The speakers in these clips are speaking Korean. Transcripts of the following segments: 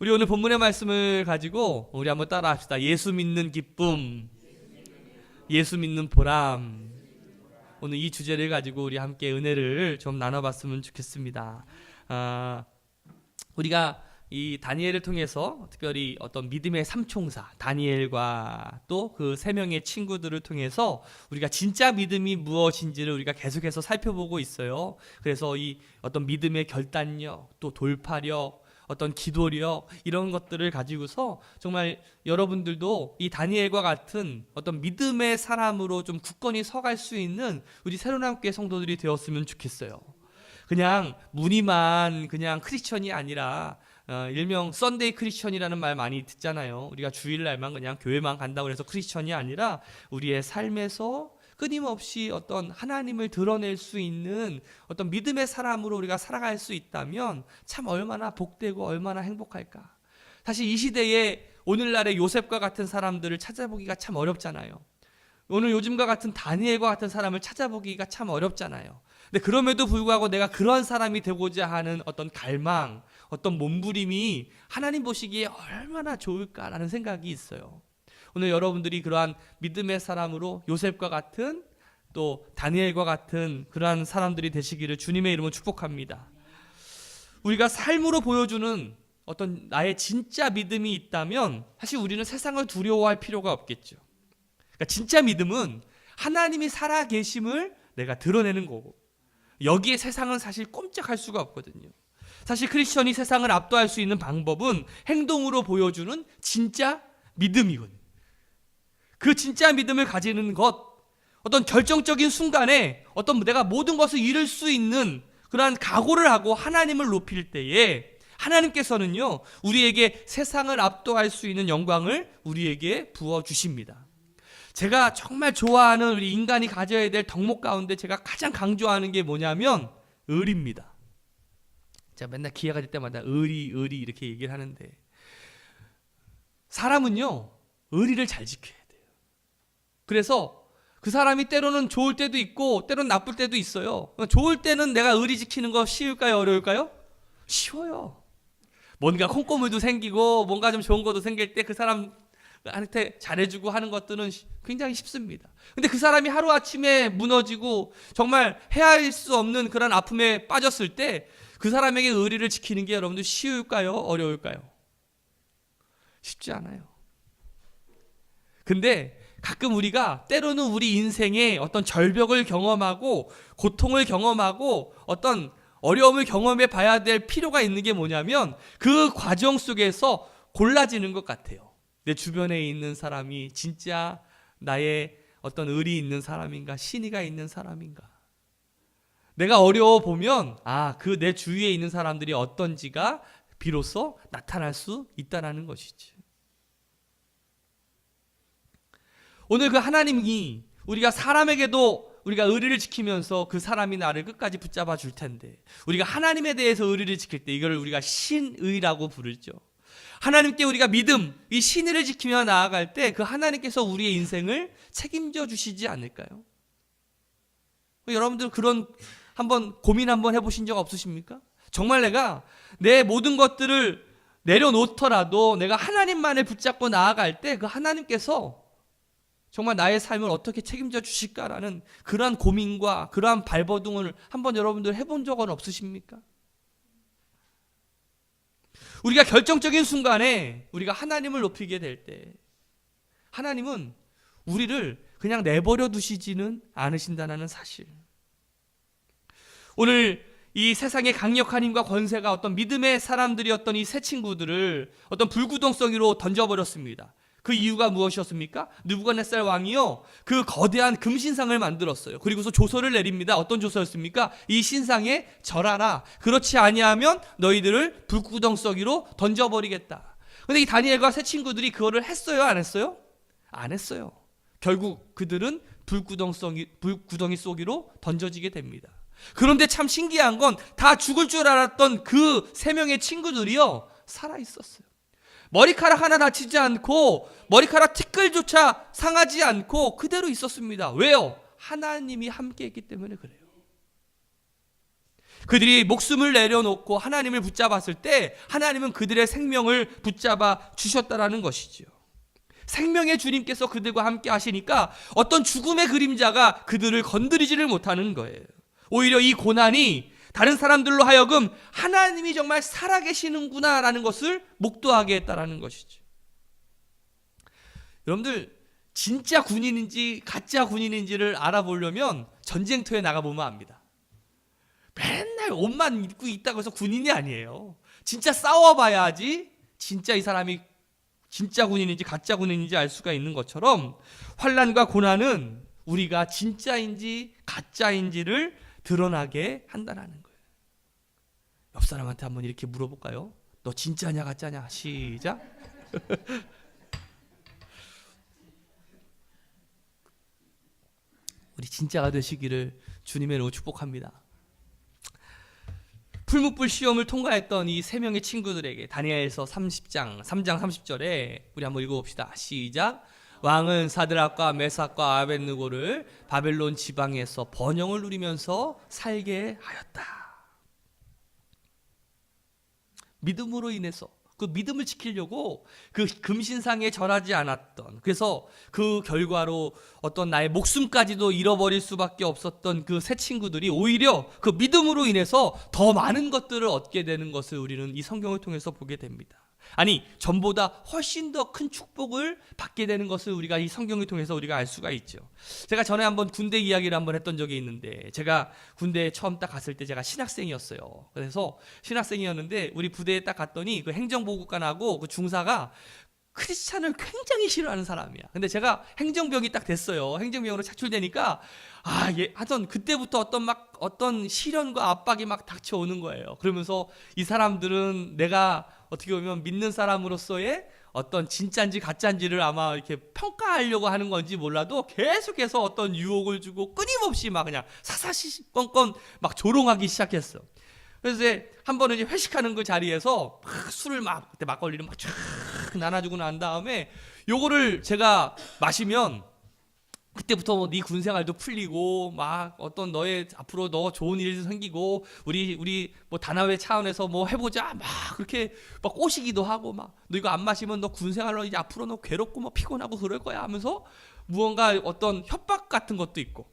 우리 오늘 본문의 말씀을 가지고 우리 한번 따라 합시다. 예수 믿는 기쁨, 예수 믿는 보람. 오늘 이 주제를 가지고 우리 함께 은혜를 좀 나눠봤으면 좋겠습니다. 우리가 이 다니엘을 통해서 특별히 어떤 믿음의 삼총사 다니엘과 또 그 세 명의 친구들을 통해서 우리가 진짜 믿음이 무엇인지를 우리가 계속해서 살펴보고 있어요. 그래서 이 어떤 믿음의 결단력, 또 돌파력, 어떤 기도력, 이런 것들을 가지고서 정말 여러분들도 이 다니엘과 같은 어떤 믿음의 사람으로 좀 굳건히 서갈 수 있는 우리 새로남교회 성도들이 되었으면 좋겠어요. 그냥 무늬만 그냥 크리스천이 아니라 일명 썬데이 크리스천이라는 말 많이 듣잖아요. 우리가 주일날만 그냥 교회만 간다고 해서 크리스천이 아니라 우리의 삶에서 끊임없이 어떤 하나님을 드러낼 수 있는 어떤 믿음의 사람으로 우리가 살아갈 수 있다면 참 얼마나 복되고 얼마나 행복할까. 사실 이 시대에 오늘날의 요셉과 같은 사람들을 찾아보기가 참 어렵잖아요. 오늘 요즘과 같은 다니엘과 같은 사람을 찾아보기가 참 어렵잖아요. 근데 그럼에도 불구하고 내가 그런 사람이 되고자 하는 어떤 갈망, 어떤 몸부림이 하나님 보시기에 얼마나 좋을까라는 생각이 있어요. 오늘 여러분들이 그러한 믿음의 사람으로 요셉과 같은 또 다니엘과 같은 그러한 사람들이 되시기를 주님의 이름으로 축복합니다. 우리가 삶으로 보여주는 어떤 나의 진짜 믿음이 있다면 사실 우리는 세상을 두려워할 필요가 없겠죠. 그러니까 진짜 믿음은 하나님이 살아계심을 내가 드러내는 거고, 여기에 세상은 사실 꼼짝할 수가 없거든요. 사실 크리스천이 세상을 압도할 수 있는 방법은 행동으로 보여주는 진짜 믿음이거든요. 그 진짜 믿음을 가지는 것, 어떤 결정적인 순간에 어떤 내가 모든 것을 잃을 수 있는 그러한 각오를 하고 하나님을 높일 때에 하나님께서는요, 우리에게 세상을 압도할 수 있는 영광을 우리에게 부어주십니다. 제가 정말 좋아하는 우리 인간이 가져야 될 덕목 가운데 제가 가장 강조하는 게 뭐냐면 의리입니다. 제가 맨날 기회가 될 때마다 의리 이렇게 얘기를 하는데, 사람은요 의리를 잘 지켜야 돼요. 그래서 그 사람이 때로는 좋을 때도 있고 때로는 나쁠 때도 있어요. 좋을 때는 내가 의리 지키는 거 쉬울까요, 어려울까요? 쉬워요. 뭔가 콩고물도 생기고 뭔가 좀 좋은 것도 생길 때 그 사람한테 잘해주고 하는 것들은 굉장히 쉽습니다. 근데 그 사람이 하루아침에 무너지고 정말 헤아릴 수 없는 그런 아픔에 빠졌을 때 그 사람에게 의리를 지키는 게 여러분들 쉬울까요, 어려울까요? 쉽지 않아요. 근데 가끔 우리가 때로는 우리 인생에 어떤 절벽을 경험하고 고통을 경험하고 어떤 어려움을 경험해 봐야 될 필요가 있는 게 뭐냐면 그 과정 속에서 골라지는 것 같아요. 내 주변에 있는 사람이 진짜 나의 어떤 의리 있는 사람인가, 신의가 있는 사람인가. 내가 어려워 보면 그 내 주위에 있는 사람들이 어떤지가 비로소 나타날 수 있다는 것이지. 오늘 그 하나님이 우리가 사람에게도 우리가 의리를 지키면서 그 사람이 나를 끝까지 붙잡아 줄 텐데, 우리가 하나님에 대해서 의리를 지킬 때 이걸 우리가 신의라고 부르죠. 하나님께 우리가 믿음, 이 신의를 지키며 나아갈 때 그 하나님께서 우리의 인생을 책임져 주시지 않을까요? 여러분들 그런 한번 고민 한번 해보신 적 없으십니까? 정말 내가 내 모든 것들을 내려놓더라도 내가 하나님만을 붙잡고 나아갈 때 그 하나님께서 정말 나의 삶을 어떻게 책임져 주실까라는 그러한 고민과 그러한 발버둥을 한번 여러분들 해본 적은 없으십니까? 우리가 결정적인 순간에 우리가 하나님을 높이게 될 때 하나님은 우리를 그냥 내버려 두시지는 않으신다는 사실. 오늘 이 세상의 강력한 힘과 권세가 어떤 믿음의 사람들이었던 이 세 친구들을 어떤 불구덩성이로 던져버렸습니다. 그 이유가 무엇이었습니까? 느부갓네살 왕이요, 그 거대한 금신상을 만들었어요. 그리고서 조서를 내립니다. 어떤 조서였습니까? 이 신상에 절하라. 그렇지 아니하면 너희들을 불구덩성이로 던져버리겠다. 근데 이 다니엘과 세 친구들이 그거를 했어요, 안 했어요? 안 했어요. 결국 그들은 불구덩이 속으로 던져지게 됩니다. 그런데 참 신기한 건 다 죽을 줄 알았던 그 세 명의 친구들이요, 살아 있었어요. 머리카락 하나 다치지 않고 머리카락 티끌조차 상하지 않고 그대로 있었습니다. 왜요? 하나님이 함께 했기 때문에 그래요. 그들이 목숨을 내려놓고 하나님을 붙잡았을 때 하나님은 그들의 생명을 붙잡아 주셨다라는 것이죠. 생명의 주님께서 그들과 함께 하시니까 어떤 죽음의 그림자가 그들을 건드리지를 못하는 거예요. 오히려 이 고난이 다른 사람들로 하여금 하나님이 정말 살아계시는구나 라는 것을 목도하게 했다라는 것이죠. 여러분들, 진짜 군인인지 가짜 군인인지를 알아보려면 전쟁터에 나가보면 압니다. 맨날 옷만 입고 있다고 해서 군인이 아니에요. 진짜 싸워봐야지 진짜 이 사람이 진짜 군인인지 가짜 군인인지 알 수가 있는 것처럼 환난과 고난은 우리가 진짜인지 가짜인지를 드러나게 한다는 거예요. 옆 사람한테 한번 이렇게 물어볼까요? 너 진짜냐 가짜냐? 시작. 우리 진짜가 되시기를 주님의 이름으로 축복합니다. 풀무불 시험을 통과했던 이 세 명의 친구들에게 다니엘서 30장 3장 30절에 우리 한번 읽어봅시다. 시작. 왕은 사드락과 메삭과 아벳느고를 바벨론 지방에서 번영을 누리면서 살게 하였다. 믿음으로 인해서 그 믿음을 지키려고 그 금신상에 절하지 않았던, 그래서 그 결과로 어떤 나의 목숨까지도 잃어버릴 수밖에 없었던 그 세 친구들이 오히려 그 믿음으로 인해서 더 많은 것들을 얻게 되는 것을 우리는 이 성경을 통해서 보게 됩니다. 아니, 전보다 훨씬 더 큰 축복을 받게 되는 것을 우리가 이 성경을 통해서 우리가 알 수가 있죠. 제가 전에 한번 군대 이야기를 한번 했던 적이 있는데, 제가 군대에 처음 딱 갔을 때 제가 신학생이었어요. 그래서 신학생이었는데 우리 부대에 딱 갔더니 그 행정보급관하고 그 중사가 크리스찬을 굉장히 싫어하는 사람이야. 근데 제가 행정병이 딱 됐어요. 행정병으로 차출되니까 하여튼 그때부터 어떤 시련과 압박이 막 닥쳐오는 거예요. 그러면서 이 사람들은 내가 어떻게 보면 믿는 사람으로서의 어떤 진짜인지 가짜인지를 아마 이렇게 평가하려고 하는 건지 몰라도 계속해서 어떤 유혹을 주고 끊임없이 막 그냥 사사시건건 막 조롱하기 시작했어. 그래서 이제 한 번은 이제 회식하는 그 자리에서 막 술을 막 그때 막걸리를 막 쫙 나눠주고 난 다음에 요거를 제가 마시면 그때부터 뭐 네 군생활도 풀리고 막 어떤 너의 앞으로 너 좋은 일도 생기고 우리 뭐 단합회 차원에서 뭐 해보자 막 그렇게 막 꼬시기도 하고 막 너 이거 안 마시면 너 군생활로 이제 앞으로 너 괴롭고 뭐 피곤하고 그럴 거야 하면서 무언가 어떤 협박 같은 것도 있고,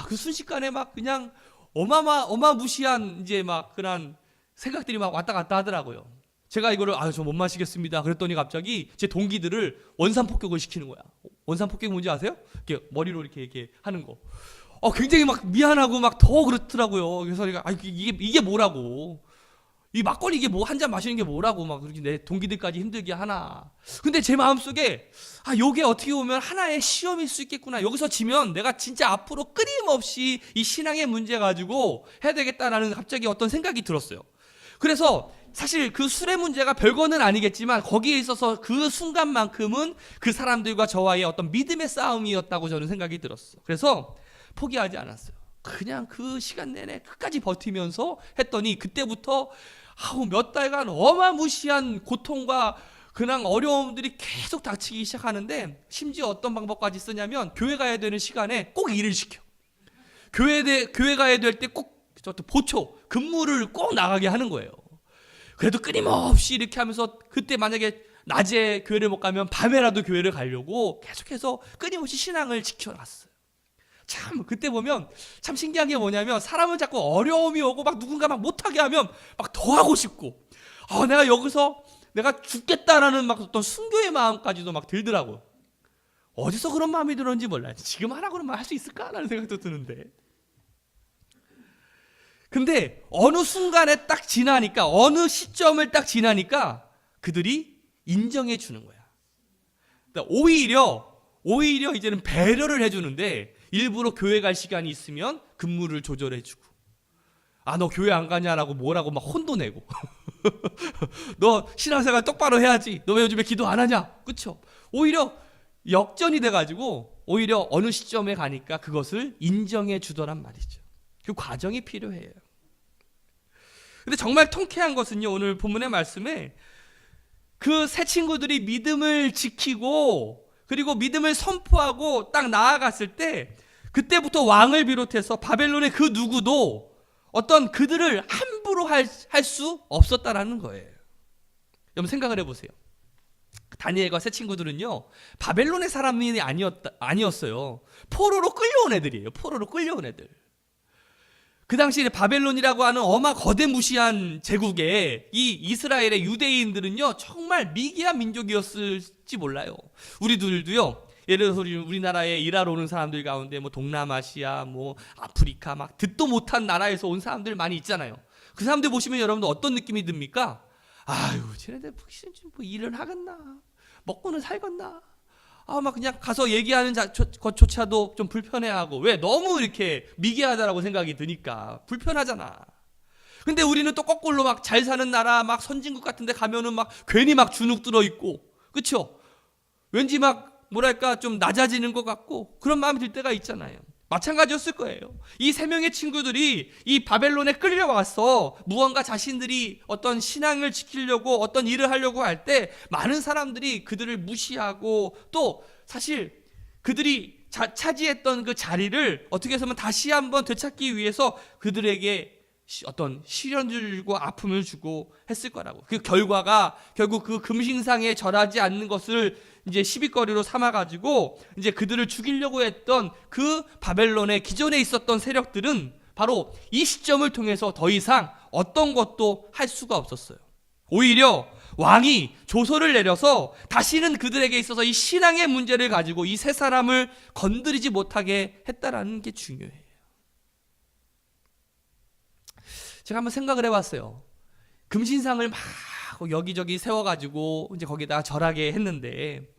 그 순식간에 막 그냥 어마무시한 이제 막 그런 생각들이 막 왔다 갔다 하더라고요. 제가 이거를 저 못 마시겠습니다 그랬더니 갑자기 제 동기들을 원산폭격을 시키는 거야. 원산폭격 뭔지 아세요? 이렇게 머리로 이렇게 하는 거. 굉장히 막 미안하고 막 더 그렇더라고요. 그래서 내가 이게 뭐라고, 이 막걸리 이게 뭐 한 잔 마시는 게 뭐라고 막 그렇게 내 동기들까지 힘들게 하나. 근데 제 마음속에 요게 어떻게 보면 하나의 시험일 수 있겠구나. 여기서 지면 내가 진짜 앞으로 끊임없이 이 신앙의 문제 가지고 해야 되겠다라는 갑자기 어떤 생각이 들었어요. 그래서 사실 그 술의 문제가 별거는 아니겠지만 거기에 있어서 그 순간만큼은 그 사람들과 저와의 어떤 믿음의 싸움이었다고 저는 생각이 들었어. 그래서 포기하지 않았어요. 그냥 그 시간 내내 끝까지 버티면서 했더니 그때부터 몇 달간 어마무시한 고통과 그냥 어려움들이 계속 닥치기 시작하는데, 심지어 어떤 방법까지 쓰냐면 교회 가야 되는 시간에 꼭 일을 시켜. 교회 가야 될 때 꼭 보초 근무를 꼭 나가게 하는 거예요. 그래도 끊임없이 이렇게 하면서 그때 만약에 낮에 교회를 못 가면 밤에라도 교회를 가려고 계속해서 끊임없이 신앙을 지켜놨어요. 참 그때 보면 참 신기한 게 뭐냐면, 사람은 자꾸 어려움이 오고 막 누군가 막 못하게 하면 막 더 하고 싶고, 내가 여기서 내가 죽겠다라는 막 어떤 순교의 마음까지도 막 들더라고요. 어디서 그런 마음이 들었는지 몰라요. 지금 하라고 그러면 할 수 있을까라는 생각도 드는데, 근데 어느 순간에 딱 지나니까, 어느 시점을 딱 지나니까 그들이 인정해 주는 거야. 그러니까 오히려 이제는 배려를 해주는데, 일부러 교회 갈 시간이 있으면 근무를 조절해주고, 너 교회 안 가냐라고 뭐라고 막 혼도 내고 너 신앙생활 똑바로 해야지, 너 왜 요즘에 기도 안 하냐, 그쵸? 오히려 역전이 돼가지고 오히려 어느 시점에 가니까 그것을 인정해 주더란 말이죠. 그 과정이 필요해요. 근데 정말 통쾌한 것은요, 오늘 본문의 말씀에 그 세 친구들이 믿음을 지키고 그리고 믿음을 선포하고 딱 나아갔을 때, 그때부터 왕을 비롯해서 바벨론의 그 누구도 어떤 그들을 함부로 할 수 없었다라는 거예요. 여러분 생각을 해보세요. 다니엘과 세 친구들은요, 바벨론의 사람이 아니었어요. 포로로 끌려온 애들이에요. 포로로 끌려온 애들. 그 당시에 바벨론이라고 하는 거대무시한 제국에 이 이스라엘의 유대인들은요, 정말 미개한 민족이었을지 몰라요. 우리들도요, 예를 들어서 우리나라에 일하러 오는 사람들 가운데 뭐 동남아시아, 뭐 아프리카 막 듣도 못한 나라에서 온 사람들 많이 있잖아요. 그 사람들 보시면 여러분들 어떤 느낌이 듭니까? 아유, 쟤네들 뭐 일을 하겠나? 먹고는 살겠나? 막 그냥 가서 얘기하는 것조차도 좀 불편해하고, 왜? 너무 이렇게 미개하다라고 생각이 드니까 불편하잖아. 근데 우리는 또 거꾸로 막 잘 사는 나라, 막 선진국 같은 데 가면은 막 괜히 막 주눅 들어 있고, 그쵸? 왠지 막 뭐랄까 좀 낮아지는 것 같고 그런 마음이 들 때가 있잖아요. 마찬가지였을 거예요. 이 세 명의 친구들이 이 바벨론에 끌려와서 무언가 자신들이 어떤 신앙을 지키려고 어떤 일을 하려고 할 때 많은 사람들이 그들을 무시하고, 또 사실 그들이 차지했던 그 자리를 어떻게 해서면 다시 한번 되찾기 위해서 그들에게 어떤 시련을 주고 아픔을 주고 했을 거라고. 그 결과가 결국 그 금신상에 절하지 않는 것을 이제 시비거리로 삼아가지고 이제 그들을 죽이려고 했던 그 바벨론의 기존에 있었던 세력들은 바로 이 시점을 통해서 더 이상 어떤 것도 할 수가 없었어요. 오히려 왕이 조서를 내려서 다시는 그들에게 있어서 이 신앙의 문제를 가지고 이 세 사람을 건드리지 못하게 했다라는 게 중요해요. 제가 한번 생각을 해봤어요. 금신상을 막 여기저기 세워가지고 이제 거기다 절하게 했는데,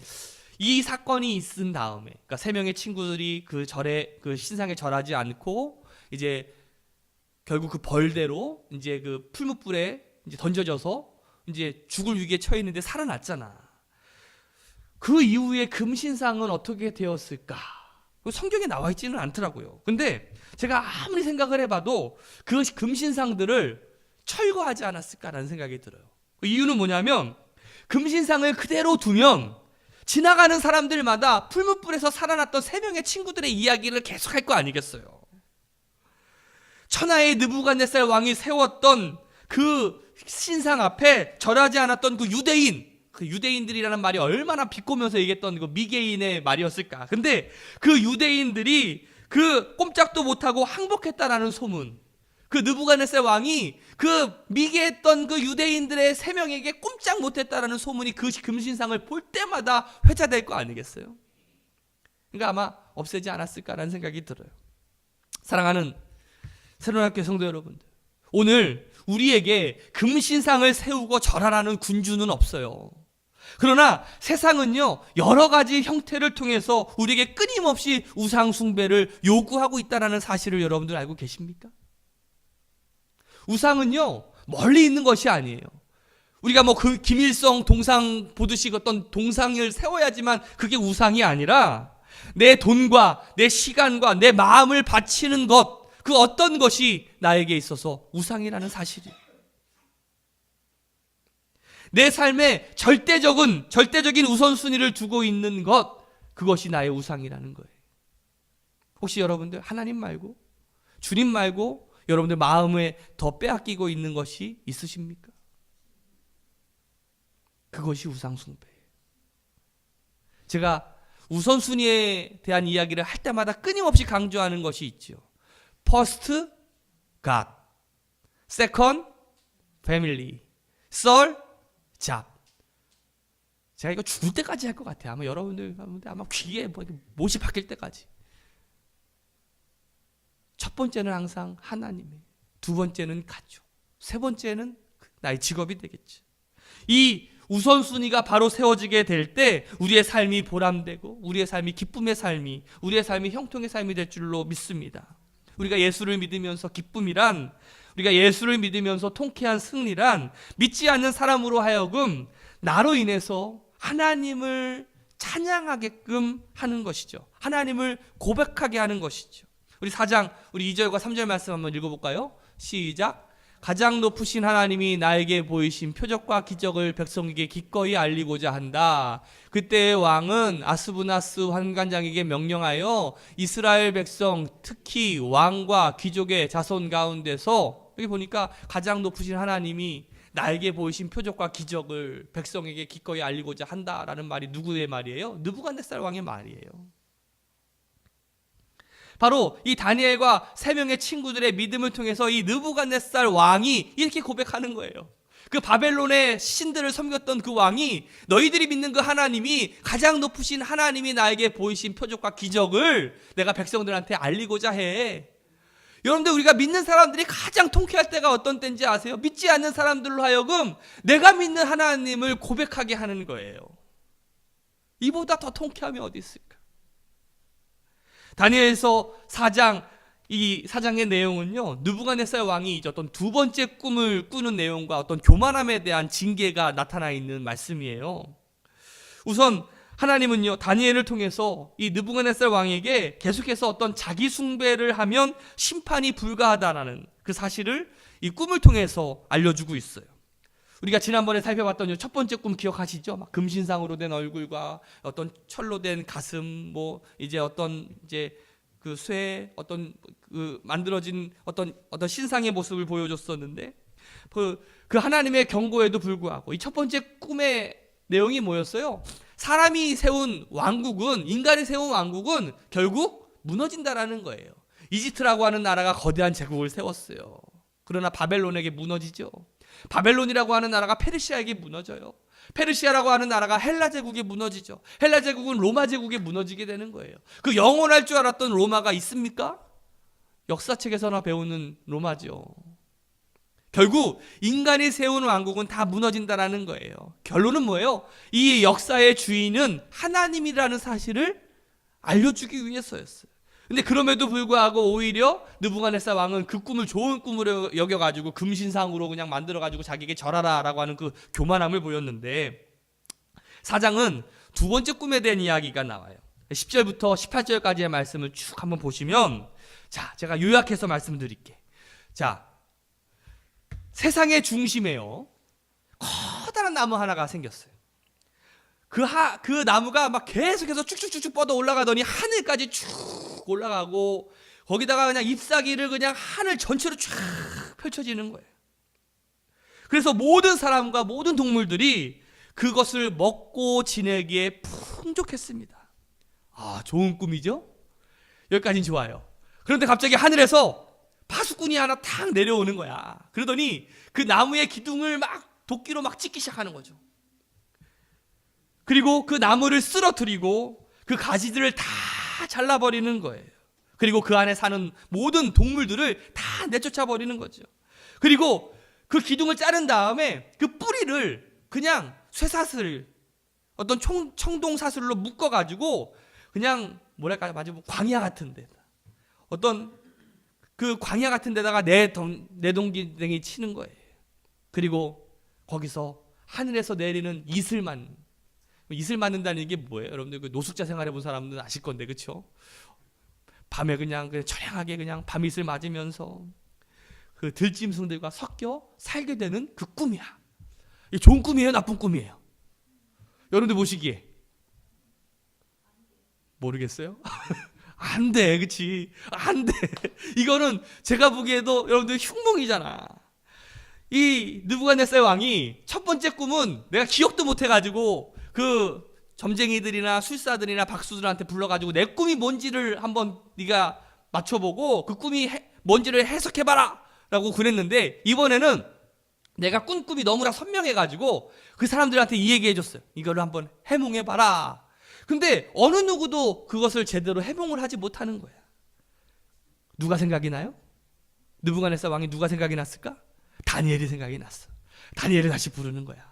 이 사건이 있은 다음에, 그러니까 세 명의 친구들이 그 신상에 절하지 않고 이제 결국 그 벌대로 이제 그 풀무불에 이제 던져져서 이제 죽을 위기에 처해 있는데 살아났잖아. 그 이후에 금신상은 어떻게 되었을까? 성경에 나와 있지는 않더라고요. 근데 제가 아무리 생각을 해봐도 그 금신상들을 철거하지 않았을까라는 생각이 들어요. 그 이유는 뭐냐면, 금신상을 그대로 두면 지나가는 사람들마다 풀무불에서 살아났던 세 명의 친구들의 이야기를 계속할 거 아니겠어요. 천하의 느부갓네살 왕이 세웠던 그 신상 앞에 절하지 않았던 그 유대인들이라는 말이 얼마나 비꼬면서 얘기했던 그 미개인의 말이었을까. 근데 그 유대인들이 그 꼼짝도 못하고 항복했다라는 소문, 그 느부갓네살 왕이 그 미개했던 그 유대인들의 세 명에게 꼼짝 못했다라는 소문이 그 금신상을 볼 때마다 회자될 거 아니겠어요? 그러니까 아마 없애지 않았을까라는 생각이 들어요. 사랑하는 새로운학교 성도 여러분들, 오늘 우리에게 금신상을 세우고 절하라는 군주는 없어요. 그러나 세상은요, 여러 가지 형태를 통해서 우리에게 끊임없이 우상 숭배를 요구하고 있다는 사실을 여러분들 알고 계십니까? 우상은요, 멀리 있는 것이 아니에요. 우리가 뭐 그 김일성 동상 보듯이 어떤 동상을 세워야지만 그게 우상이 아니라, 내 돈과 내 시간과 내 마음을 바치는 것, 그 어떤 것이 나에게 있어서 우상이라는 사실이에요. 내 삶에 절대적인 우선순위를 두고 있는 것, 그것이 나의 우상이라는 거예요. 혹시 여러분들 하나님 말고, 주님 말고 여러분들 마음에 더 빼앗기고 있는 것이 있으십니까? 그것이 우상숭배예요. 제가 우선순위에 대한 이야기를 할 때마다 끊임없이 강조하는 것이 있죠. First, God. Second, family. Third, job. 제가 이거 죽을 때까지 할 것 같아요. 아마 여러분들 아마 귀에 못이 박힐 때까지. 첫 번째는 항상 하나님이에요. 두 번째는 가족. 세 번째는 나의 직업이 되겠죠. 이 우선순위가 바로 세워지게 될 때 우리의 삶이 보람되고 우리의 삶이 기쁨의 삶이, 우리의 삶이 형통의 삶이 될 줄로 믿습니다. 우리가 예수를 믿으면서 기쁨이란, 우리가 예수를 믿으면서 통쾌한 승리란, 믿지 않는 사람으로 하여금 나로 인해서 하나님을 찬양하게끔 하는 것이죠. 하나님을 고백하게 하는 것이죠. 우리 4장, 우리 2절과 3절 말씀 한번 읽어볼까요? 시작. 가장 높으신 하나님이 나에게 보이신 표적과 기적을 백성에게 기꺼이 알리고자 한다. 그때 왕은 아스부나스 환관장에게 명령하여 이스라엘 백성, 특히 왕과 귀족의 자손 가운데서, 여기 보니까 가장 높으신 하나님이 나에게 보이신 표적과 기적을 백성에게 기꺼이 알리고자 한다라는 말이 누구의 말이에요? 느부갓네살 왕의 말이에요. 바로 이 다니엘과 세 명의 친구들의 믿음을 통해서 이 느부갓네살 왕이 이렇게 고백하는 거예요. 그 바벨론의 신들을 섬겼던 그 왕이, 너희들이 믿는 그 하나님이, 가장 높으신 하나님이 나에게 보이신 표적과 기적을 내가 백성들한테 알리고자 해. 여러분들, 우리가 믿는 사람들이 가장 통쾌할 때가 어떤 때인지 아세요? 믿지 않는 사람들로 하여금 내가 믿는 하나님을 고백하게 하는 거예요. 이보다 더 통쾌함이 어디 있을까? 다니엘서 4장, 이 4장의 내용은요, 느부갓네살 왕이 이제 어떤 두 번째 꿈을 꾸는 내용과 어떤 교만함에 대한 징계가 나타나 있는 말씀이에요. 우선 하나님은요, 다니엘을 통해서 이 느부갓네살 왕에게 계속해서 어떤 자기 숭배를 하면 심판이 불가하다라는 그 사실을 이 꿈을 통해서 알려주고 있어요. 우리가 지난번에 살펴봤던 첫 번째 꿈 기억하시죠? 막 금신상으로 된 얼굴과 어떤 철로 된 가슴, 뭐 이제 어떤 이제 그 쇠, 어떤 그 만들어진 어떤 신상의 모습을 보여줬었는데, 그 하나님의 경고에도 불구하고 이 첫 번째 꿈의 내용이 뭐였어요? 사람이 세운 왕국은, 인간이 세운 왕국은 결국 무너진다라는 거예요. 이집트라고 하는 나라가 거대한 제국을 세웠어요. 그러나 바벨론에게 무너지죠. 바벨론이라고 하는 나라가 페르시아에게 무너져요. 페르시아라고 하는 나라가 헬라 제국에 무너지죠. 헬라 제국은 로마 제국에 무너지게 되는 거예요. 그 영원할 줄 알았던 로마가 있습니까? 역사책에서나 배우는 로마죠. 결국 인간이 세운 왕국은 다 무너진다라는 거예요. 결론은 뭐예요? 이 역사의 주인은 하나님이라는 사실을 알려주기 위해서였어요. 근데 그럼에도 불구하고 오히려 느부갓네살 왕은 그 꿈을 좋은 꿈으로 여겨가지고 금신상으로 그냥 만들어가지고 자기에게 절하라라고 하는 그 교만함을 보였는데, 사장은 두 번째 꿈에 대한 이야기가 나와요. 10절부터 18절까지의 말씀을 쭉 한번 보시면, 자, 제가 요약해서 말씀드릴게. 자, 세상의 중심에요, 커다란 나무 하나가 생겼어요. 그 나무가 막 계속해서 쭉쭉쭉쭉 뻗어 올라가더니 하늘까지 쭉 올라가고, 거기다가 그냥 잎사귀를 그냥 하늘 전체로 쫙 펼쳐지는 거예요. 그래서 모든 사람과 모든 동물들이 그것을 먹고 지내기에 풍족했습니다. 아, 좋은 꿈이죠? 여기까지는 좋아요. 그런데 갑자기 하늘에서 파수꾼이 하나 탁 내려오는 거야. 그러더니 그 나무의 기둥을 막 도끼로 막 찢기 시작하는 거죠. 그리고 그 나무를 쓰러뜨리고 그 가지들을 다 잘라버리는 거예요. 그리고 그 안에 사는 모든 동물들을 다 내쫓아 버리는 거죠. 그리고 그 기둥을 자른 다음에 그 뿌리를 그냥 쇠사슬, 어떤 청동사슬로 묶어가지고 그냥 뭐랄까, 마치 광야 같은 데다, 어떤 그 광야 같은 데다가 내동댕이 치는 거예요. 그리고 거기서 하늘에서 내리는 이슬 맞는다는 게 뭐예요? 여러분들 그 노숙자 생활해본 사람들은 아실 건데, 그렇죠? 밤에 그냥 처량하게 그냥 밤이슬 맞으면서 그 들짐승들과 섞여 살게 되는 그 꿈이야. 이게 좋은 꿈이에요, 나쁜 꿈이에요? 여러분들 보시기에 모르겠어요? 안 돼, 그치? 안 돼. 이거는 제가 보기에도 여러분들 흉몽이잖아. 이 느부갓네살 왕이 첫 번째 꿈은 내가 기억도 못 해가지고 그 점쟁이들이나 술사들이나 박수들한테 불러가지고 내 꿈이 뭔지를 한번 네가 맞춰보고 그 꿈이 뭔지를 해석해봐라 라고 그랬는데, 이번에는 내가 꾼 꿈이 너무나 선명해가지고 그 사람들한테 이 얘기해줬어요. 이거를 한번 해몽해봐라. 근데 어느 누구도 그것을 제대로 해몽을 하지 못하는 거야. 누가 생각이 나요? 느부갓네살 왕이 누가 생각이 났을까? 다니엘이 생각이 났어. 다니엘을 다시 부르는 거야.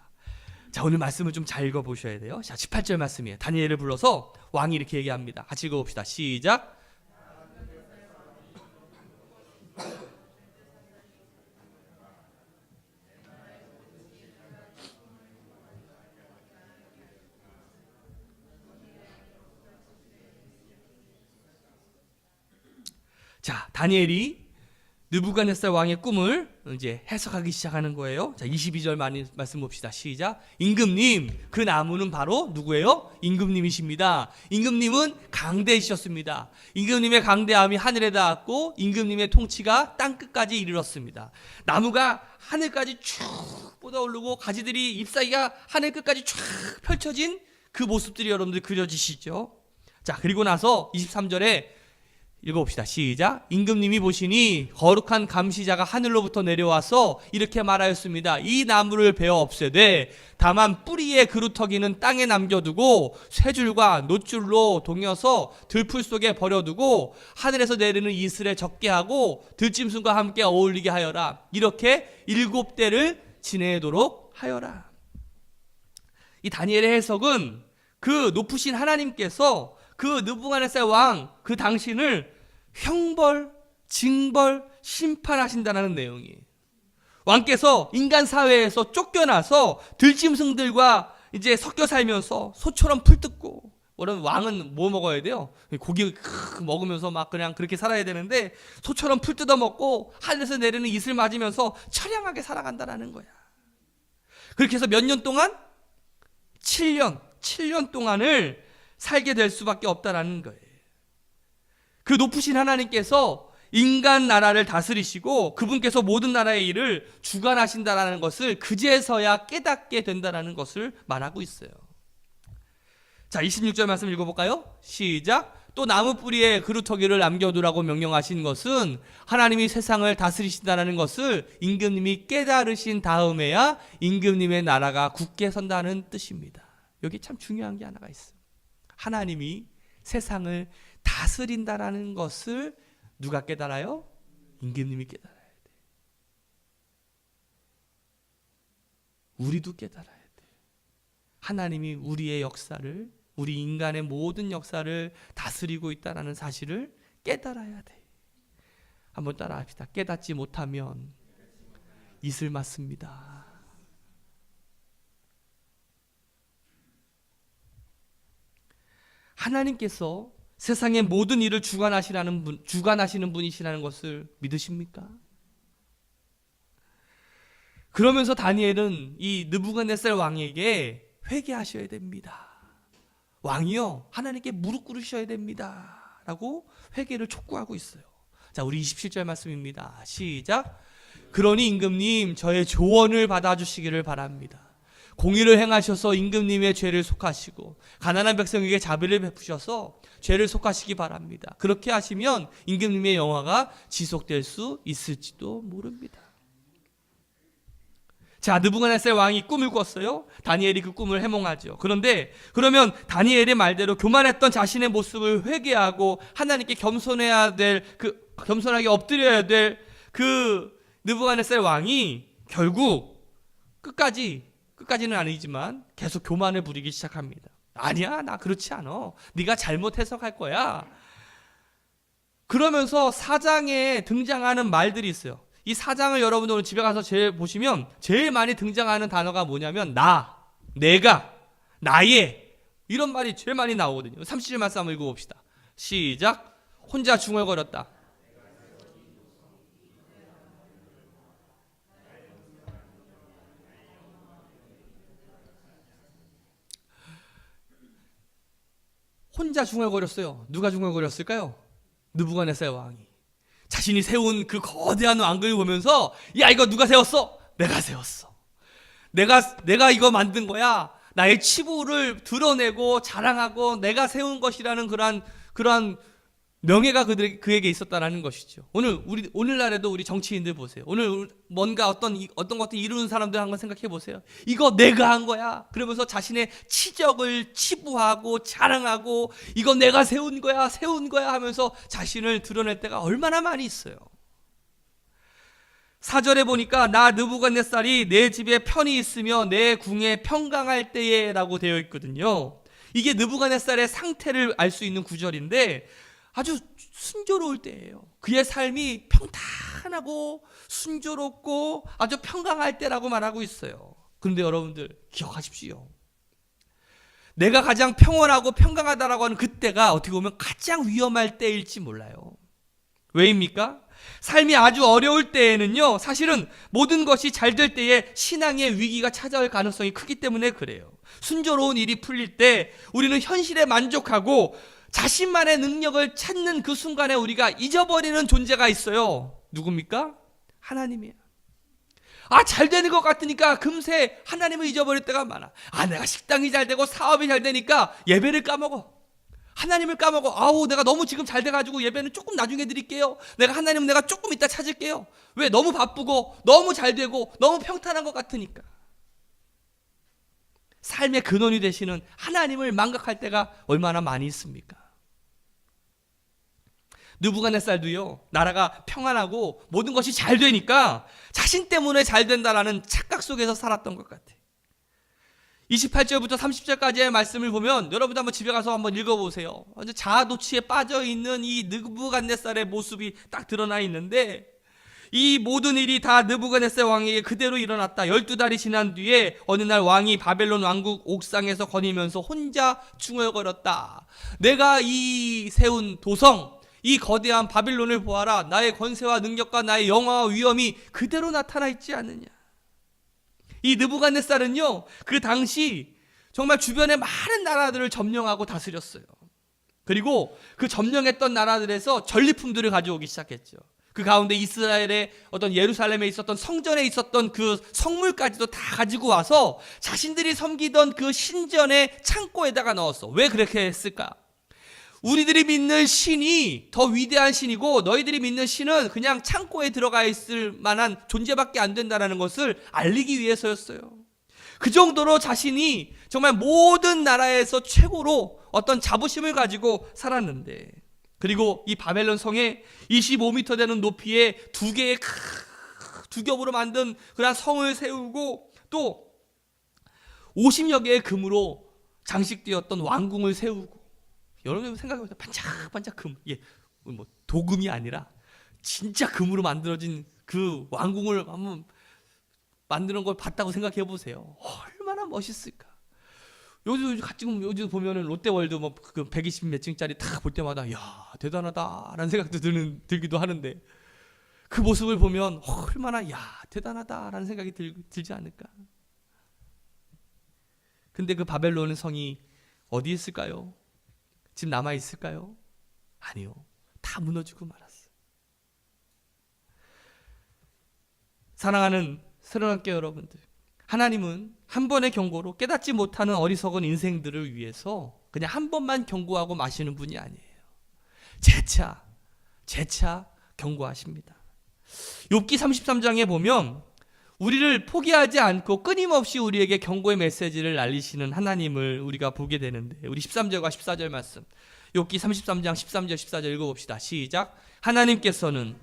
자, 오늘 말씀을 좀 잘 읽어보셔야 돼요. 자, 18절 말씀이에요. 다니엘을 불러서 왕이 이렇게 얘기합니다. 같이 읽어봅시다. 시작. 자, 다니엘이 느부갓네살 왕의 꿈을 이제 해석하기 시작하는 거예요. 자, 22절 말씀 봅시다. 시작. 임금님, 그 나무는 바로 누구예요? 임금님이십니다. 임금님은 강대이셨습니다. 임금님의 강대함이 하늘에 닿았고 임금님의 통치가 땅 끝까지 이르렀습니다. 나무가 하늘까지 쭉 뻗어오르고 가지들이 잎사귀가 하늘 끝까지 쫙 펼쳐진 그 모습들이 여러분들 그려지시죠? 자, 그리고 나서 23절에 읽어봅시다. 시작. 임금님이 보시니 거룩한 감시자가 하늘로부터 내려와서 이렇게 말하였습니다. 이 나무를 베어 없애되 다만 뿌리의 그루터기는 땅에 남겨두고 쇠줄과 놋줄로 동여서 들풀 속에 버려두고 하늘에서 내리는 이슬에 적게 하고 들짐승과 함께 어울리게 하여라. 이렇게 7대를 지내도록 하여라. 이 다니엘의 해석은 그 높으신 하나님께서 그 느부갓네살 왕 그 당신을 형벌, 징벌, 심판하신다는 내용이에요. 왕께서 인간 사회에서 쫓겨나서 들짐승들과 이제 섞여 살면서 소처럼 풀뜯고, 왕은 뭐 먹어야 돼요? 고기 먹으면서 막 그냥 그렇게 살아야 되는데 소처럼 풀뜯어 먹고 하늘에서 내리는 이슬 맞으면서 처량하게 살아간다는 거야. 그렇게 해서 몇 년 동안? 7년 동안을 살게 될 수밖에 없다라는 거예요. 그 높으신 하나님께서 인간 나라를 다스리시고 그분께서 모든 나라의 일을 주관하신다라는 것을 그제서야 깨닫게 된다라는 것을 말하고 있어요. 자, 26절 말씀 읽어볼까요? 시작. 또 나무 뿌리에 그루터기를 남겨두라고 명령하신 것은 하나님이 세상을 다스리신다는 것을 임금님이 깨달으신 다음에야 임금님의 나라가 굳게 선다는 뜻입니다. 여기 참 중요한 게 하나가 있어요. 하나님이 세상을 다스린다라는 것을 누가 깨달아요? 임금님이 깨달아야 돼. 우리도 깨달아야 돼. 하나님이 우리의 역사를, 우리 인간의 모든 역사를 다스리고 있다는 사실을 깨달아야 돼. 한번 따라합시다. 깨닫지 못하면 이슬 맞습니다. 하나님께서 세상의 모든 일을 주관하시는 분이시라는 것을 믿으십니까? 그러면서 다니엘은 이 느부갓네살 왕에게 회개하셔야 됩니다. 왕이요, 하나님께 무릎 꿇으셔야 됩니다. 라고 회개를 촉구하고 있어요. 자, 우리 27절 말씀입니다. 시작. 그러니 임금님, 저의 조언을 받아주시기를 바랍니다. 공의를 행하셔서 임금님의 죄를 속하시고 가난한 백성에게 자비를 베푸셔서 죄를 속하시기 바랍니다. 그렇게 하시면 임금님의 영화가 지속될 수 있을지도 모릅니다. 자, 느부갓네살 왕이 꿈을 꿨어요. 다니엘이 그 꿈을 해몽하죠. 그런데 그러면 다니엘의 말대로 교만했던 자신의 모습을 회개하고 하나님께 겸손하게 엎드려야 될 그 느부갓네살 왕이 결국 끝까지는 아니지만 계속 교만을 부리기 시작합니다. 아니야, 나 그렇지 않아. 네가 잘못 해석할 거야. 그러면서 사장에 등장하는 말들이 있어요. 이 사장을 여러분들 오늘 집에 가서 보시면 제일 많이 등장하는 단어가 뭐냐면 내가, 나의 이런 말이 제일 많이 나오거든요. 30절 말씀 한번 읽어봅시다. 시작. 혼자 중얼거렸다. 혼자 중얼거렸어요. 누가 중얼거렸을까요? 느부갓네살 왕이. 자신이 세운 그 거대한 왕궁을 보면서, 야, 이거 누가 세웠어? 내가 세웠어. 내가 이거 만든 거야. 나의 치부를 드러내고 자랑하고 내가 세운 것이라는 그러한 명예가 그에게 있었다라는 것이죠. 오늘날에도 우리 정치인들 보세요. 오늘 뭔가 어떤 것들 이루는 사람들 한번 생각해 보세요. 이거 내가 한 거야. 그러면서 자신의 치적을 치부하고 자랑하고 이거 내가 세운 거야 하면서 자신을 드러낼 때가 얼마나 많이 있어요. 4절에 보니까 나 느부갓네살이 내 집에 편히 있으며 내 궁에 평강할 때에 라고 되어 있거든요. 이게 느부갓네살의 상태를 알 수 있는 구절인데 아주 순조로울 때예요. 그의 삶이 평탄하고 순조롭고 아주 평강할 때라고 말하고 있어요. 그런데 여러분들 기억하십시오. 내가 가장 평온하고 평강하다라고 하는 그때가 어떻게 보면 가장 위험할 때일지 몰라요. 왜입니까? 삶이 아주 어려울 때에는요, 사실은 모든 것이 잘 될 때에 신앙의 위기가 찾아올 가능성이 크기 때문에 그래요. 순조로운 일이 풀릴 때 우리는 현실에 만족하고 자신만의 능력을 찾는 그 순간에 우리가 잊어버리는 존재가 있어요. 누굽니까? 하나님이에요. 잘 되는 것 같으니까 금세 하나님을 잊어버릴 때가 많아. 내가 식당이 잘 되고 사업이 잘 되니까 예배를 까먹어. 하나님을 까먹어. 내가 너무 지금 잘 돼가지고 예배는 조금 나중에 드릴게요. 하나님은 내가 조금 이따 찾을게요. 왜? 너무 바쁘고 너무 잘 되고 너무 평탄한 것 같으니까. 삶의 근원이 되시는 하나님을 망각할 때가 얼마나 많이 있습니까? 느부갓네살도요, 나라가 평안하고 모든 것이 잘 되니까 자신 때문에 잘 된다라는 착각 속에서 살았던 것 같아요. 28절부터 30절까지의 말씀을 보면 여러분도 한번 집에 가서 한번 읽어보세요. 자아도취에 빠져있는 이 느부갓네살의 모습이 딱 드러나 있는데, 이 모든 일이 다 느부갓네살 왕에게 그대로 일어났다. 12달이 지난 뒤에 어느 날 왕이 바벨론 왕국 옥상에서 거니면서 혼자 중얼거렸다. 내가 이 세운 도성, 이 거대한 바빌론을 보아라. 나의 권세와 능력과 나의 영화와 위엄이 그대로 나타나 있지 않느냐. 이 느부갓네살은요, 그 당시 정말 주변의 많은 나라들을 점령하고 다스렸어요. 그리고 그 점령했던 나라들에서 전리품들을 가져오기 시작했죠. 그 가운데 이스라엘의 어떤 예루살렘에 있었던 성전에 있었던 그 성물까지도 다 가지고 와서 자신들이 섬기던 그 신전의 창고에다가 넣었어. 왜 그렇게 했을까? 우리들이 믿는 신이 더 위대한 신이고 너희들이 믿는 신은 그냥 창고에 들어가 있을 만한 존재밖에 안 된다는 것을 알리기 위해서였어요. 그 정도로 자신이 정말 모든 나라에서 최고로 어떤 자부심을 가지고 살았는데, 그리고 이 바벨론 성에 25m 되는 높이에 두 개의 두 겹으로 만든 그런 성을 세우고 또 50여 개의 금으로 장식되었던 왕궁을 세우고, 여러분 생각해보세요. 반짝반짝 금. 뭐 도금이 아니라 진짜 금으로 만들어진 그 왕궁을 한번 만드는 걸 봤다고 생각해보세요. 얼마나 멋있을까. 요즘 보면은 롯데월드 뭐 그 120 몇 층짜리 딱 볼 때마다 야, 대단하다라는 생각도 들기도 하는데, 그 모습을 보면 얼마나 야, 대단하다라는 생각이 들지 않을까. 근데 그 바벨론 성이 어디 있을까요? 지금 남아 있을까요? 아니요. 다 무너지고 말았어요. 사랑하는 사랑학교 여러분들, 하나님은 한 번의 경고로 깨닫지 못하는 어리석은 인생들을 위해서 그냥 한 번만 경고하고 마시는 분이 아니에요. 재차 경고하십니다. 욥기 33장에 보면 우리를 포기하지 않고 끊임없이 우리에게 경고의 메시지를 날리시는 하나님을 우리가 보게 되는데, 우리 13절과 14절 말씀, 욥기 33장 13절 14절 읽어봅시다. 시작. 하나님께서는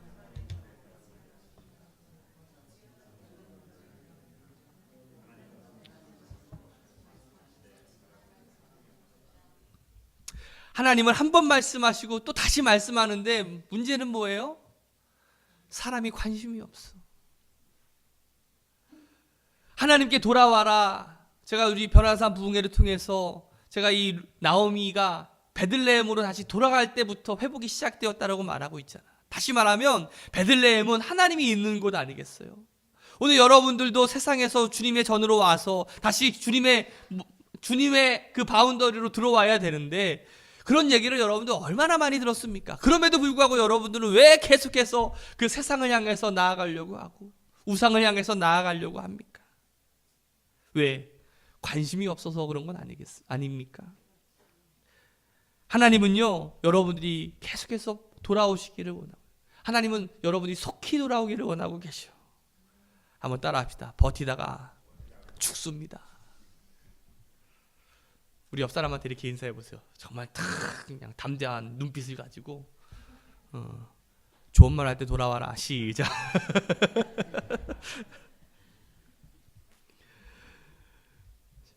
하나님은 한 번 말씀하시고 또 다시 말씀하는데, 문제는 뭐예요? 사람이 관심이 없어. 하나님께 돌아와라. 제가 우리 변화산 부흥회를 통해서 제가 이 나오미가 베들레헴으로 다시 돌아갈 때부터 회복이 시작되었다라고 말하고 있잖아. 다시 말하면 베들레헴은 하나님이 있는 곳 아니겠어요? 오늘 여러분들도 세상에서 주님의 전으로 와서 다시 주님의 그 바운더리로 들어와야 되는데, 그런 얘기를 여러분들 얼마나 많이 들었습니까? 그럼에도 불구하고 여러분들은 왜 계속해서 그 세상을 향해서 나아가려고 하고 우상을 향해서 나아가려고 합니까? 왜? 관심이 없어서 그런 건 아닙니까? 하나님은요, 여러분들이 계속해서 돌아오시기를 원하고, 하나님은 여러분이 속히 돌아오기를 원하고 계셔. 한번 따라합시다. 버티다가 죽습니다. 우리 옆 사람한테 이렇게 인사해 보세요. 정말 탁 그냥 담대한 눈빛을 가지고 좋은 말 할 때 돌아와라. 시작.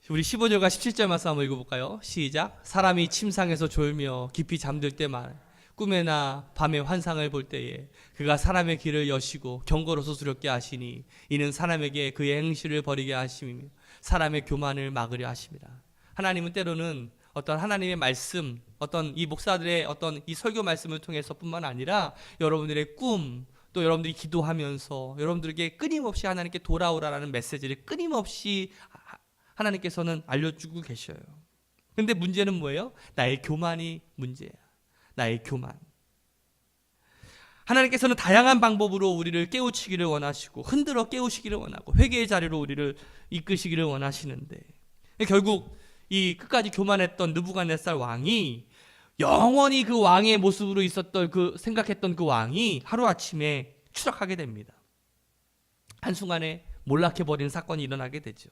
우리 15절과 17절 말씀 한번 읽어볼까요? 시작. 사람이 침상에서 졸며 깊이 잠들 때만 꿈에나 밤에 환상을 볼 때에 그가 사람의 길을 여시고 경고로서 두렵게 하시니 이는 사람에게 그의 행실을 버리게 하심이며 사람의 교만을 막으려 하심이라. 하나님은 때로는 어떤 하나님의 말씀, 어떤 이 목사들의 어떤 이 설교 말씀을 통해서뿐만 아니라 여러분들의 꿈, 또 여러분들이 기도하면서 여러분들에게 끊임없이 하나님께 돌아오라라는 메시지를 끊임없이 하나님께서는 알려주고 계셔요. 근데 문제는 뭐예요? 나의 교만이 문제야. 나의 교만. 하나님께서는 다양한 방법으로 우리를 깨우치기를 원하시고 흔들어 깨우시기를 원하고 회개의 자리로 우리를 이끄시기를 원하시는데 결국 이 끝까지 교만했던 느부갓네살 왕이 영원히 그 왕의 모습으로 있었던 생각했던 그 왕이 하루아침에 추락하게 됩니다. 한순간에 몰락해버리는 사건이 일어나게 되죠.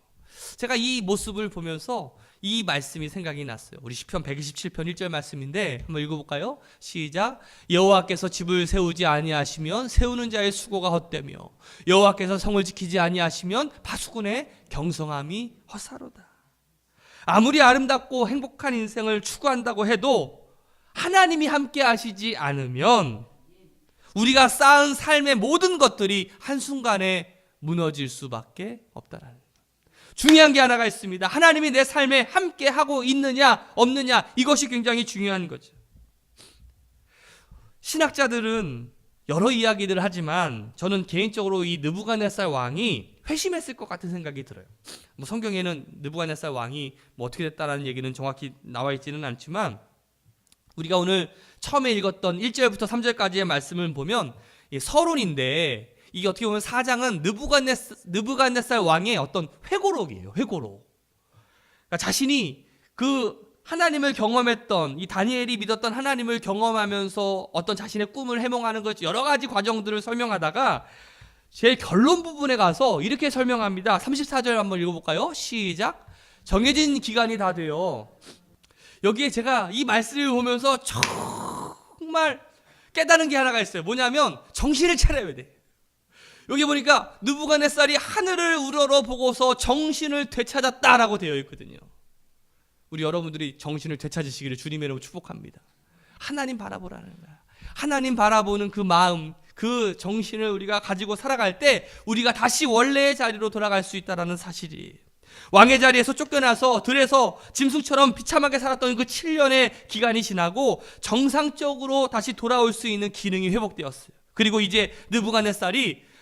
제가 이 모습을 보면서 이 말씀이 생각이 났어요. 우리 시편 127편 1절 말씀인데 한번 읽어볼까요? 시작. 여호와께서 집을 세우지 아니하시면 세우는 자의 수고가 헛되며 여호와께서 성을 지키지 아니하시면 파수꾼의 경성함이 헛사로다. 아무리 아름답고 행복한 인생을 추구한다고 해도 하나님이 함께 하시지 않으면 우리가 쌓은 삶의 모든 것들이 한순간에 무너질 수밖에 없다라는 거예요. 중요한 게 하나가 있습니다. 하나님이 내 삶에 함께 하고 있느냐 없느냐, 이것이 굉장히 중요한 거죠. 신학자들은 여러 이야기들을 하지만 저는 개인적으로 이 느부갓네살 왕이 회심했을 것 같은 생각이 들어요. 뭐 성경에는 느부갓네살 왕이 뭐 어떻게 됐다라는 얘기는 정확히 나와 있지는 않지만 우리가 오늘 처음에 읽었던 1절부터 3절까지의 말씀을 보면 서론인데 이게 어떻게 보면 4장은 느부갓네살 왕의 어떤 회고록이에요. 회고록. 그러니까 자신이 그 하나님을 경험했던, 이 다니엘이 믿었던 하나님을 경험하면서 어떤 자신의 꿈을 해몽하는 것, 여러 가지 과정들을 설명하다가 제일 결론 부분에 가서 이렇게 설명합니다. 34절 한번 읽어볼까요? 시작. 정해진 기간이 다 되어. 여기에 제가 이 말씀을 보면서 정말 깨달은 게 하나가 있어요. 뭐냐면 정신을 차려야 돼. 여기 보니까 느부갓네살이 하늘을 우러러 보고서 정신을 되찾았다라고 되어 있거든요. 우리 여러분들이 정신을 되찾으시기를 주님의 이름으로 축복합니다. 하나님 바라보라는 거야. 하나님 바라보는 그 마음, 그 정신을 우리가 가지고 살아갈 때 우리가 다시 원래의 자리로 돌아갈 수 있다는 사실이, 왕의 자리에서 쫓겨나서 들에서 짐승처럼 비참하게 살았던 그 7년의 기간이 지나고 정상적으로 다시 돌아올 수 있는 기능이 회복되었어요. 그리고 이제 느부갓네살이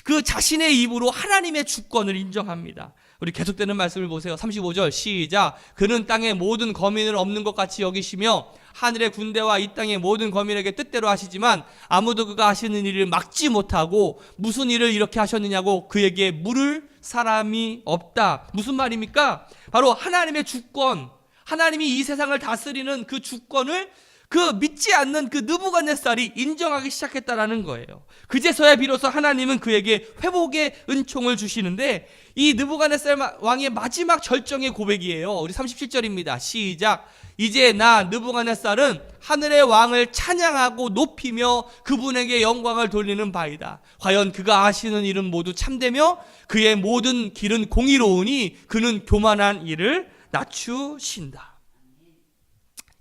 그 자신의 입으로 하나님의 주권을 인정합니다. 우리 계속되는 말씀을 보세요. 35절 시작. 그는 땅의 모든 거민을 없는 것 같이 여기시며 하늘의 군대와 이 땅의 모든 거민에게 뜻대로 하시지만 아무도 그가 하시는 일을 막지 못하고 무슨 일을 이렇게 하셨느냐고 그에게 물을 사람이 없다. 무슨 말입니까? 바로 하나님의 주권, 하나님이 이 세상을 다스리는 그 주권을 그 믿지 않는 그 느부갓네살이 인정하기 시작했다라는 거예요. 그제서야 비로소 하나님은 그에게 회복의 은총을 주시는데 이 느부갓네살 왕의 마지막 절정의 고백이에요. 우리 37절입니다. 시작. 이제 나 느부갓네살은 하늘의 왕을 찬양하고 높이며 그분에게 영광을 돌리는 바이다. 과연 그가 하시는 일은 모두 참되며 그의 모든 길은 공의로우니 그는 교만한 일을 낮추신다.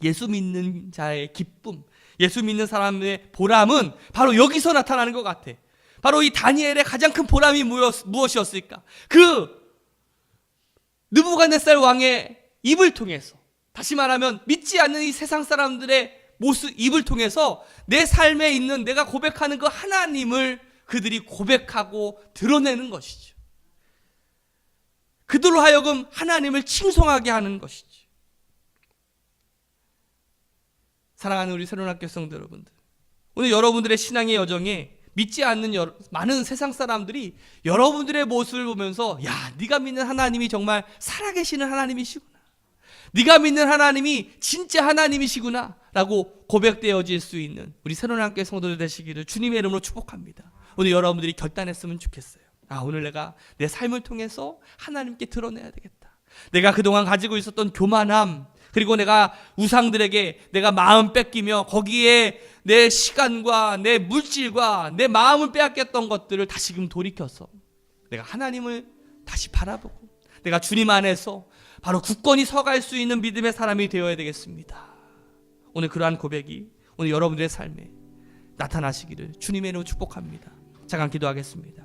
예수 믿는 자의 기쁨, 예수 믿는 사람의 보람은 바로 여기서 나타나는 것 같아. 바로 이 다니엘의 가장 큰 보람이 무엇이었을까? 그 느부갓네살 왕의 입을 통해서, 다시 말하면 믿지 않는 이 세상 사람들의 모습, 입을 통해서 내 삶에 있는 내가 고백하는 그 하나님을 그들이 고백하고 드러내는 것이죠. 그들로 하여금 하나님을 칭송하게 하는 것이죠. 사랑하는 우리 새로운 학교 성도 여러분들, 오늘 여러분들의 신앙의 여정에 믿지 않는 많은 세상 사람들이 여러분들의 모습을 보면서 야, 네가 믿는 하나님이 정말 살아계시는 하나님이시구나, 네가 믿는 하나님이 진짜 하나님이시구나 라고 고백되어질 수 있는 우리 새로운 학교 성도들 되시기를 주님의 이름으로 축복합니다. 오늘 여러분들이 결단했으면 좋겠어요. 오늘 내가 내 삶을 통해서 하나님께 드러내야 되겠다. 내가 그동안 가지고 있었던 교만함, 그리고 내가 우상들에게 내가 마음 뺏기며 거기에 내 시간과 내 물질과 내 마음을 빼앗겼던 것들을 다시금 돌이켜서 내가 하나님을 다시 바라보고 내가 주님 안에서 바로 굳건히 서갈 수 있는 믿음의 사람이 되어야 되겠습니다. 오늘 그러한 고백이 오늘 여러분들의 삶에 나타나시기를 주님의 이름으로 축복합니다. 잠깐 기도하겠습니다.